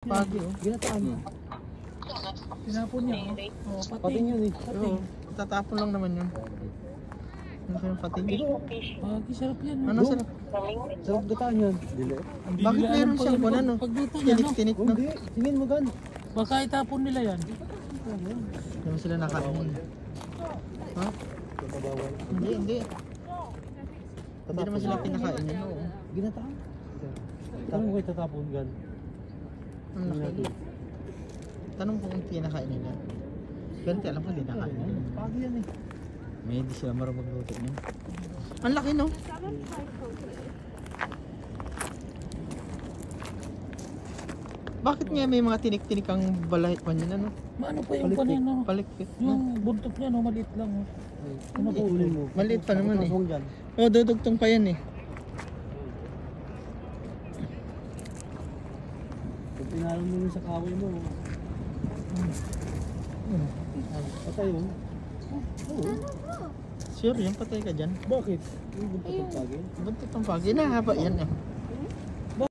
Pagi oh. Ginataan mo. Tinapon niya oh. Oh, Pating yun eh. Oo, tatapon lang naman yun. Ano kayong pating? Pagi, sarap yan. Ano sarap? Sarap gataan yan. Dili. Bakit meron siyang kung ano? Pag dito niya, no? Tinik-tinik no? Hindi. Tingin mo gan. Baka itapon nila yan. Hindi mo sila nakain. Ha? Bawal. Hindi, hindi. Hindi naman sila kinakain yun. Oo. Ginataan. Tanong ko kayo tatapon gan. Ang laki. Tanong ko kung kinakain nila. Ganti alam ko hindi nakain nila. Pagi yan eh. May hindi sila marunong magluto niyan. Ang laki no? Bakit nga may mga tinik-tinik ang balahit pa niyan ano? Ano pa yung panin, no? Palikpik. Yung buntot niya, no? Maliit lang, no? Ano po ulit mo? Maliit pa naman eh. Tapong gan. Oh, dudugtong pa yan eh. Pag pinarang mo yun sa kaway mo. Patay yun. Oo. Sure, yung patay ka dyan. Bakit? Yung buntot ng pagi. Buntot ang pagi, nahaba yan eh.